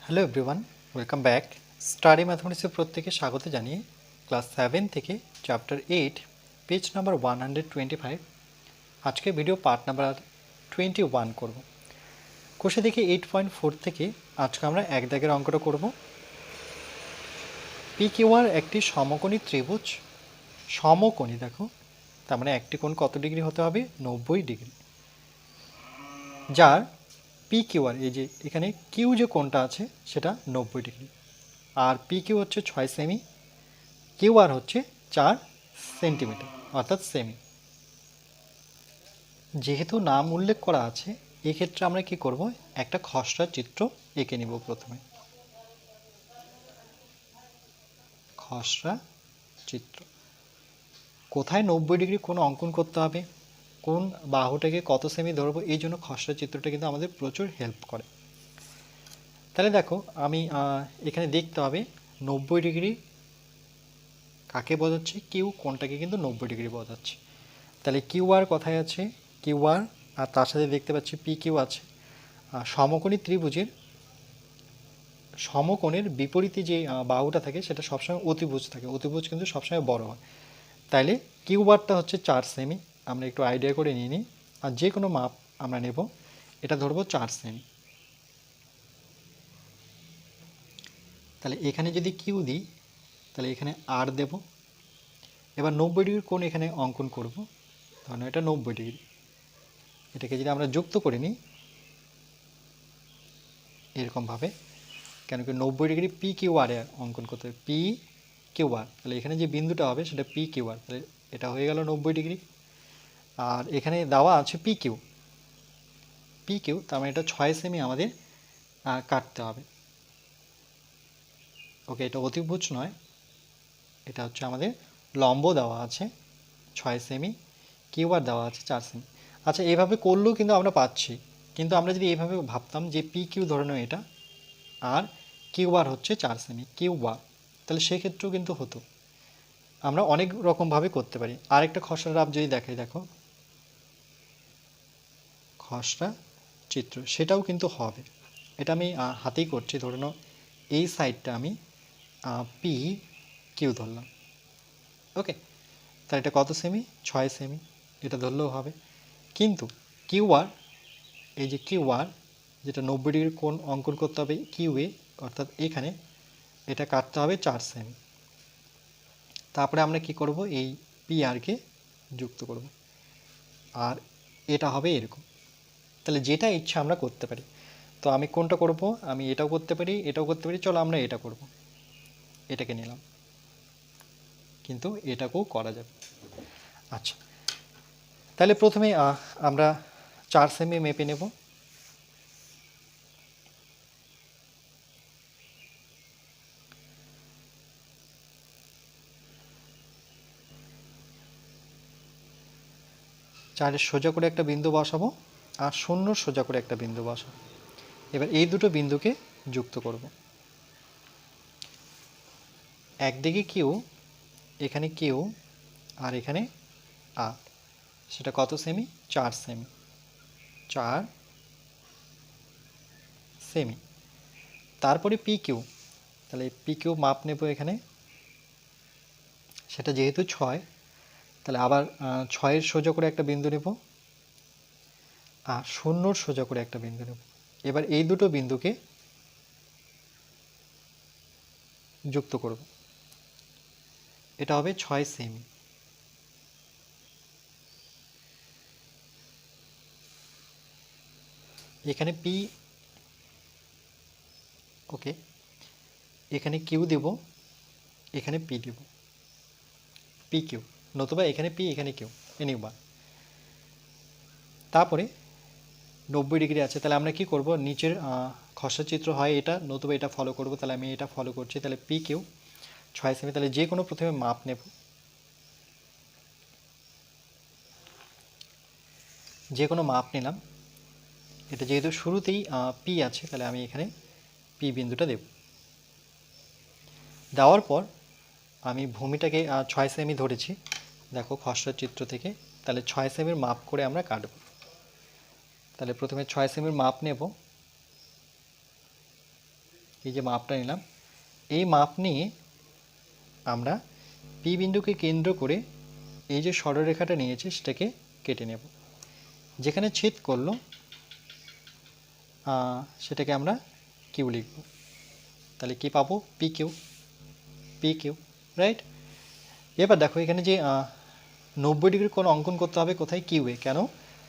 Hello everyone, welcome back. Study ম্যাথমেটিক্সের প্রত্যেকে স্বাগত জানিয়ে ক্লাস 7 থেকে চ্যাপ্টার 8 পেজ নাম্বার 125 আজকে ভিডিও পার্ট নাম্বার 21 করব। কোষে দেখে 8.4 থেকে আজকে আমরা এক দাগের অঙ্কটা করব। পি কিউ আর একটি সমকোণী ত্রিভুজ, সমকোণী দেখো, তার মানে একটি কোণ কত ডিগ্রি হতে হবে? 90 ডিগ্রি, যার পি কিউ আর, এই যে এখানে কিউ যে কোণটা আছে সেটা 90 ডিগ্রি, আর পি কিউ হচ্ছে 6 সেমি, কিউ আর হচ্ছে 4 সেন্টিমিটার অর্থাৎ সেমি। যেহেতু নাম উল্লেখ করা আছে এক্ষেত্রে আমরা কি করব, একটা খসড়া চিত্র এঁকে নিব। প্রথমে খসড়া চিত্র, কোথায় 90 ডিগ্রি কোণ অঙ্কন করতে হবে, কোন বাহুটাকে কত সেমি ধরবো, এই জন্য খসড়া চিত্রটা কিন্তু আমাদের প্রচুর হেল্প করে। তাহলে দেখো আমি এখানে দেখতে হবে 90 ডিগ্রি কাকে বোঝাচ্ছে, কিউ কোণটাকে কিন্তু 90 ডিগ্রি বোঝাচ্ছে। তাহলে কিউ আর কোথায় আছে, কিউ আর, আর তার সাথে দেখতে পাচ্ছি পি কিউ আছে। সমকোণী ত্রিভুজের সমকোণের বিপরীতে যে বাহুটা থাকে সেটা সবসময় অতিভুজ থাকে, অতিভুজ কিন্তু সবসময় বড় হয়। তাইলে কিউ বারটা হচ্ছে 4 সেমি, আমরা একটু আইডিয়া করে নিয়ে নিই। আর যে কোনো মাপ আমরা নেব, এটা ধরবো 4 সেমি। তাহলে এখানে যদি কিউ দিই তাহলে এখানে আর দেব। এবার 90 ডিগ্রির কোণ এখানে অঙ্কন করব, তাহলে এটা 90 ডিগ্রি। এটাকে যদি আমরা যুক্ত করে নিই এরকমভাবে, কেন কি 90 ডিগ্রি পি কিউ আর এ অঙ্কন করতে হবে, পি কিউ আর, তাহলে এখানে যে বিন্দুটা হবে সেটা পি কিউ আর, তাহলে এটা হয়ে গেল 90 ডিগ্রি। আর এখানে দেওয়া আছে পি কিউ, পি কিউ তার মানে এটা 6 সেমি আমাদের কাটতে হবে। ওকে, এটা অতিভুজ নয়, এটা হচ্ছে আমাদের লম্ব দেওয়া আছে 6 সেমি, কিউ আর দেওয়া আছে 4 সেমি। আচ্ছা, এইভাবে করলেও কিন্তু আমরা পাচ্ছি, কিন্তু আমরা যদি এইভাবে ভাবতাম যে পি কিউ ধরে নাও এটা, আর কিউ আর হচ্ছে 4 সেমি, কিউ আর, তাহলে সেক্ষেত্রেও কিন্তু হতো। আমরা অনেক রকমভাবে করতে পারি। আরেকটা খসড়া রাফ যদি দেখাই, দেখো খসড়া চিত্র, সেটাও কিন্তু হবে। এটা আমি হাতেই করছি, ধরে নাও এই সাইডটা আমি পি কিউ ধরলাম। ওকে, তাহলে এটা কত সেমি? 6 সেমি, এটা ধরলেও হবে। কিন্তু কিউ আর, এই যে কিউ আর যেটা 90 ডিগ্রি কোণ অঙ্কন করতে হবে কিউ এ, অর্থাৎ এখানে এটা কাটতে হবে 4 সেমি। তারপরে আমরা কি করব, এই পি আরকে যুক্ত করব, আর এটা হবে এরকম। তাহলে যেটা ইচ্ছা আমরা করতে পারি। তো আমি কোনটা করব, আমি এটাও করতে পারি, এটাও করতে পারি, চলো আমরা এটা করব, এটাকে নিলাম, কিন্তু এটাকেও করা যাবে। আচ্ছা, তাহলে প্রথমে আমরা 4 সেমি মেপে নেব। চারের সোজা করে একটা বিন্দু বসাবো, আর শূন্য সোজা করে একটা বিন্দু বসাবো। এবার এই দুটো বিন্দুকে যুক্ত করব। একদিকে কিউ, এখানে কিউ, আর এখানে আর, সেটা কত সেমি? 4 semi, 4 semi. তারপরে পি কিউ, তাহলে পি কিউ মাপ নেব এখানে, সেটা যেহেতু 6, তাহলে আবার 6-এর সোজা করে একটা বিন্দু নেব, আর শূন্যর সোজা করে একটা বিন্দু নেব। এবার এই দুটো বিন্দুকে যুক্ত করব, এটা হবে 6 সেমি। এখানে পি, ওকে, এখানে কিউ দেব, এখানে পি দেব, পি কিউ, নতুবা এখানে পি এখানে কিউ, এনিওয়ান। তারপরে 90 ডিগ্রি আছে, তাহলে আমরা কি করব, নিচের খসড়া চিত্র হয় এটা, নতুবা এটা ফলো করব, তাহলে আমি এটা ফলো করছি। তাহলে পি কিউ 6 সেমি, তাহলে যে কোনো প্রথমে মাপ নেব, যে কোনো মাপ নিলাম। এটা যেহেতু শুরুতেই পি আছে, তাহলে আমি এখানে পি বিন্দুটা দেব। দেওয়ার পর আমি ভূমিটাকে 6 সেমি ধরেছি, দেখো খসড়া চিত্র থেকে, তাহলে 6 সেমির মাপ করে আমরা কাটব। তাহলে প্রথমে 6 সেমির মাপ নেব, এই যে মাপটা নিলাম, এই মাপ নিয়ে আমরা পি বিন্দুকে কেন্দ্র করে এই যে সরলরেখাটা নিয়েছি সেটাকে কেটে নেব। যেখানে ছেদ করলো সেটাকে আমরা কিউ লিখব। তাহলে কি পাবো? P Q, right. এবার দেখো এখানে যে 90 ডিগ্রি কোণ অঙ্কন করতে হবে কোথায়? কিউয়ে। কেন?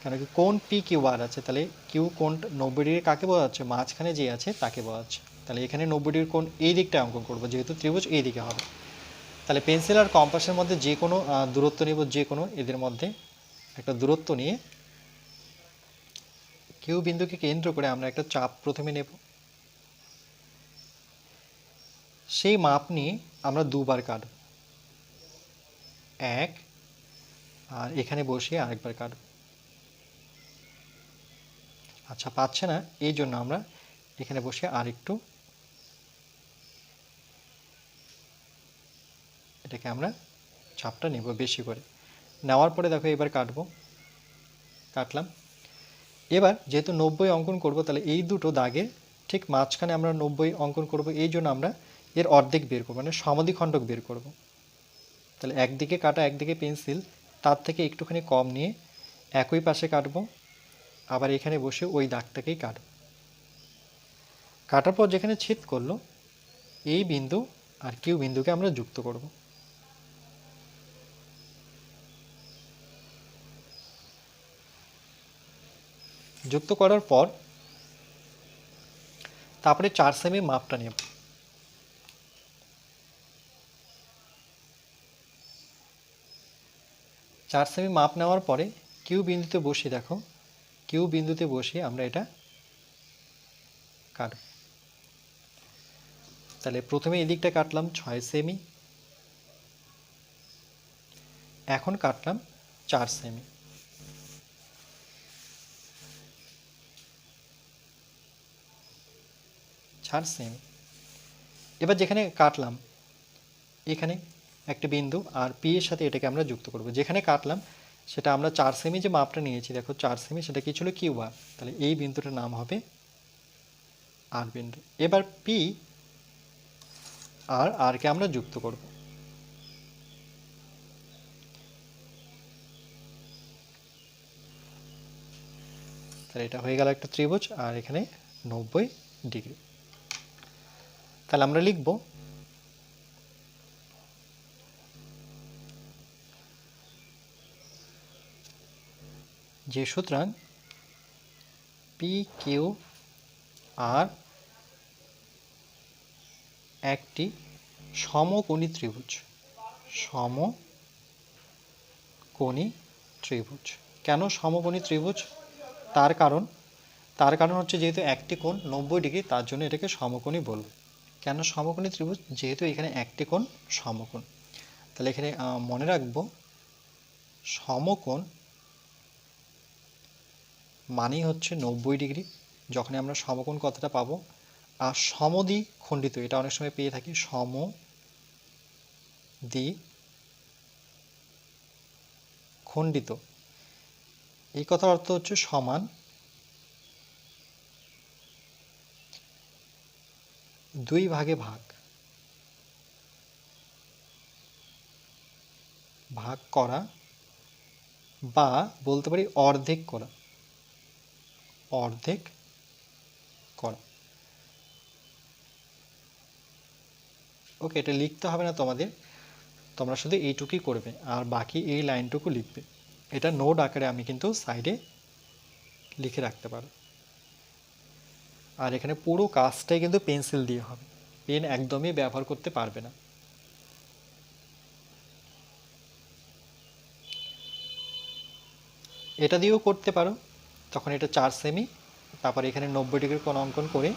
কেন কি কোণ পি কিউ আর আছে, তাহলে কিউ কোণ 90 ডিগ্রি কাকে বোঝাচ্ছে? মাঝখানে যে আছে তাকে বোঝাচ্ছে। তাহলে এখানে 90 ডিগ্রি কোণ এই দিকটা অঙ্কন করবো, যেহেতু ত্রিভুজ এই দিকে হবে। তাহলে পেন্সিল আর কম্পাসের মধ্যে যে কোনো দূরত্ব নেব, যে কোনো এদের মধ্যে একটা দূরত্ব নিয়ে কিউ বিন্দুকে কেন্দ্র করে আমরা একটা চাপ প্রথমে নেব। সেই মাপ নিয়ে আমরা দুবার কাটব, এক, আর এখানে বসিয়ে আরেকবার কাটব। আচ্ছা, পাচ্ছে না, এই জন্য আমরা এখানে বসে আরেকটু এটাকে আমরা চাপটা নেব বেশি করে। নেওয়ার পরে দেখো এবার কাটলাম। এবার যেহেতু 90 অঙ্কন করব, তাহলে এই দুটো দাগের ঠিক মাঝখানে আমরা 90 অঙ্কন করব। এই জন্য আমরা এর অর্ধেক বের করব, মানে সমদ্বিখণ্ডক বের করব। তাহলে একদিকে কাটা, একদিকে পেন্সিল, তার থেকে একটুখানি কম নিয়ে একই পাশে কাটবো। আবার এখানে বসে ওই দাগটাকেই কাটব। কাটার পর যেখানে ছেদ করলো এই বিন্দু আর কিউ বিন্দুকে আমরা যুক্ত করব। যুক্ত করার পর তারপরে 4 সেমি মাপটা নেব। 4 সেমি মাপ নেওয়ার পরে কিউ বিন্দুতে বসিয়ে দেখো, কিউ বিন্দুতে বসিয়ে আমরা এটা কাটব। তাহলে প্রথমে এদিকটা কাটলাম 6 সেমি, এখন কাটলাম 4 সেমি। এবার যেখানে কাটলাম এখানে একটা বিন্দু আর পি এর সাথে এটাকে আমরা যুক্ত করব। যেখানে কাটলাম সেটা আমরা 4 সেমি যে মাপটা নিয়েছি, দেখো 4 সেমি, সেটা কি ছিল? Q R. তাহলে এই বিন্দুটার নাম হবে আর বিন্দু। এবার পি আর আরকে আমরা যুক্ত করব। তাহলে এটা হয়ে গেল একটা ত্রিভুজ, আর এখানে 90 ডিগ্রি। তাহলে আমরা লিখব যে সুতরাং পি কিউ আর একটি সমকোণী ত্রিভুজ। সমকোণী ত্রিভুজ। কেন সমকোণী ত্রিভুজ? তার কারণ হচ্ছে যেহেতু একটি কোণ 90 ডিগ্রি, তার জন্য এটাকে সমকোণী বলব। কেন সমকোণী ত্রিভুজ? যেহেতু এখানে একটি কোণ সমকোণ। তাহলে এখানে মনে রাখবো সমকোণ মানেই হচ্ছে 90 ডিগ্রি। যখন আমরা সমকোণ কথাটা পাবো, আর সমদ্বিখণ্ডিত, এটা অনেক সময় পেয়ে থাকি, সমদ্বিখণ্ডিত, এই কথার অর্থ হচ্ছে সমান দুই ভাগে ভাগ করা, বা বলতে পারি অর্ধেক করা। ওকে, এটা লিখতে হবে না তোমাদের, তোমরা শুধু এইটুকুই করবে আর বাকি এই লাইনটুকু লিখবে। এটা নোট আকারে আমি কিন্তু সাইডে লিখে রাখতে পারো। আর এখানে পুরো কাজটাই কিন্তু পেন্সিল দিয়ে হবে, পেন একদমই ব্যবহার করতে পারবে না। এটা দিয়েও করতে পারো, তখন এটা 4 সেমি, তারপর এখানে 90 ডিগ্রি কোণ অঙ্কন করে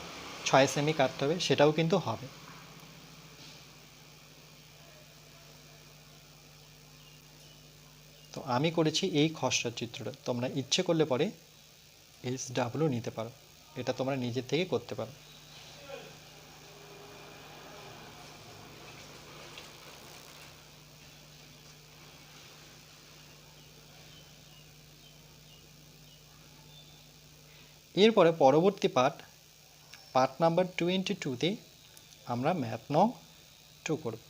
6 সেমি কাটতে হবে, সেটাও কিন্তু হবে। তো আমি করেছি এই খসড়া চিত্রটা, তোমরা ইচ্ছে করলে পরে SW নিতে পারো, এটা তোমরা নিজের থেকে করতে পারো। এরপরে পরবর্তী পার্ট নাম্বার 22-তে আমরা ম্যাথ নং 2 করব।